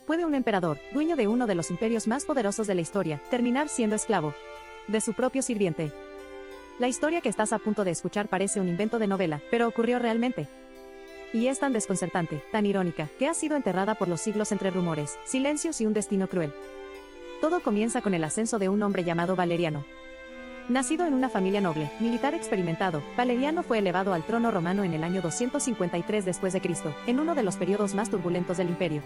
puede un emperador, dueño de uno de los imperios más poderosos de la historia, terminar siendo esclavo de su propio sirviente? La historia que estás a punto de escuchar parece un invento de novela, pero ocurrió realmente. Y es tan desconcertante, tan irónica, que ha sido enterrada por los siglos entre rumores, silencios y un destino cruel. Todo comienza con el ascenso de un hombre llamado Valeriano. Nacido en una familia noble, militar experimentado, Valeriano fue elevado al trono romano en el año 253 después de Cristo, en uno de los periodos más turbulentos del imperio.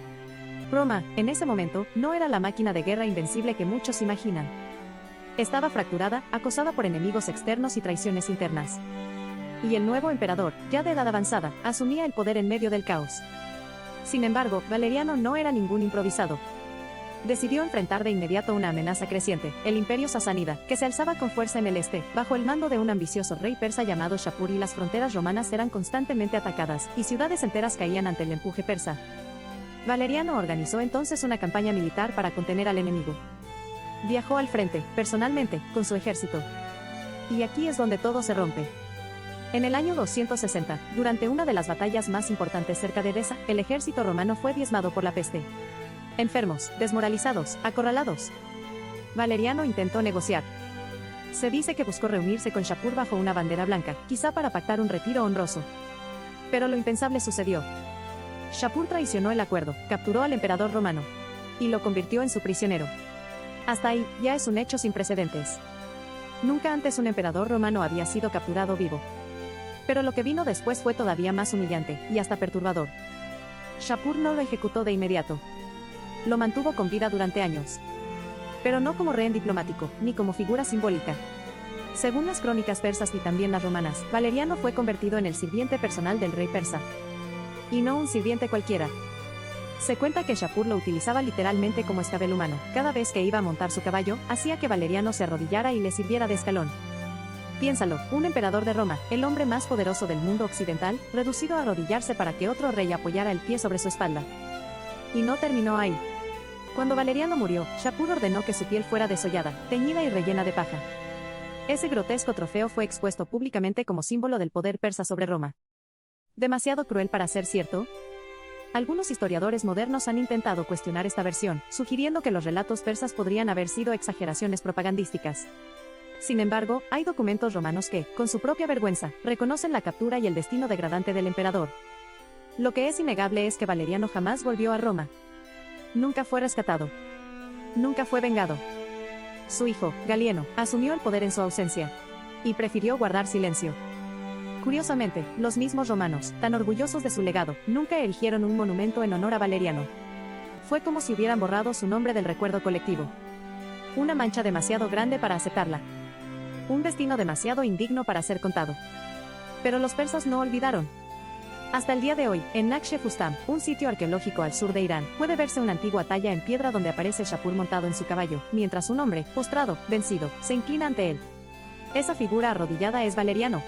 Roma, en ese momento, no era la máquina de guerra invencible que muchos imaginan. Estaba fracturada, acosada por enemigos externos y traiciones internas. Y el nuevo emperador, ya de edad avanzada, asumía el poder en medio del caos. Sin embargo, Valeriano no era ningún improvisado. Decidió enfrentar de inmediato una amenaza creciente, el imperio sasánida, que se alzaba con fuerza en el este, bajo el mando de un ambicioso rey persa llamado Shapur, y las fronteras romanas eran constantemente atacadas, y ciudades enteras caían ante el empuje persa. Valeriano organizó entonces una campaña militar para contener al enemigo. Viajó al frente, personalmente, con su ejército. Y aquí es donde todo se rompe. En el año 260, durante una de las batallas más importantes cerca de Edesa, el ejército romano fue diezmado por la peste. Enfermos, desmoralizados, acorralados. Valeriano intentó negociar. Se dice que buscó reunirse con Shapur bajo una bandera blanca, quizá para pactar un retiro honroso. Pero lo impensable sucedió. Shapur traicionó el acuerdo, capturó al emperador romano y lo convirtió en su prisionero. Hasta ahí, ya es un hecho sin precedentes. Nunca antes un emperador romano había sido capturado vivo. Pero lo que vino después fue todavía más humillante, y hasta perturbador. Shapur no lo ejecutó de inmediato. Lo mantuvo con vida durante años. Pero no como rehén diplomático, ni como figura simbólica. Según las crónicas persas y también las romanas, Valeriano fue convertido en el sirviente personal del rey persa. Y no un sirviente cualquiera. Se cuenta que Shapur lo utilizaba literalmente como escabel humano. Cada vez que iba a montar su caballo, hacía que Valeriano se arrodillara y le sirviera de escalón. Piénsalo, un emperador de Roma, el hombre más poderoso del mundo occidental, reducido a arrodillarse para que otro rey apoyara el pie sobre su espalda. Y no terminó ahí. Cuando Valeriano murió, Shapur ordenó que su piel fuera desollada, teñida y rellena de paja. Ese grotesco trofeo fue expuesto públicamente como símbolo del poder persa sobre Roma. ¿Demasiado cruel para ser cierto? Algunos historiadores modernos han intentado cuestionar esta versión, sugiriendo que los relatos persas podrían haber sido exageraciones propagandísticas. Sin embargo, hay documentos romanos que, con su propia vergüenza, reconocen la captura y el destino degradante del emperador. Lo que es innegable es que Valeriano jamás volvió a Roma. Nunca fue rescatado. Nunca fue vengado. Su hijo, Galieno, asumió el poder en su ausencia. Y prefirió guardar silencio. Curiosamente, los mismos romanos, tan orgullosos de su legado, nunca erigieron un monumento en honor a Valeriano. Fue como si hubieran borrado su nombre del recuerdo colectivo. Una mancha demasiado grande para aceptarla. Un destino demasiado indigno para ser contado. Pero los persas no olvidaron. Hasta el día de hoy, en Nakhche Fustam, un sitio arqueológico al sur de Irán, puede verse una antigua talla en piedra donde aparece Shapur montado en su caballo, mientras un hombre, postrado, vencido, se inclina ante él. Esa figura arrodillada es Valeriano.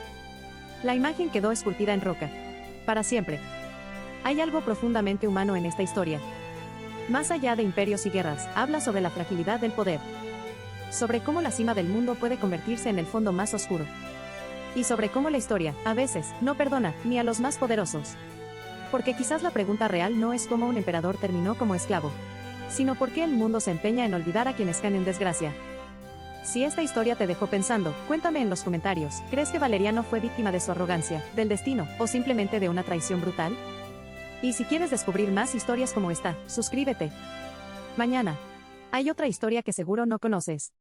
La imagen quedó esculpida en roca. Para siempre. Hay algo profundamente humano en esta historia. Más allá de imperios y guerras, habla sobre la fragilidad del poder. Sobre cómo la cima del mundo puede convertirse en el fondo más oscuro. Y sobre cómo la historia, a veces, no perdona, ni a los más poderosos. Porque quizás la pregunta real no es cómo un emperador terminó como esclavo, sino por qué el mundo se empeña en olvidar a quienes caen en desgracia. Si esta historia te dejó pensando, cuéntame en los comentarios, ¿crees que Valeriano fue víctima de su arrogancia, del destino, o simplemente de una traición brutal? Y si quieres descubrir más historias como esta, suscríbete. Mañana hay otra historia que seguro no conoces.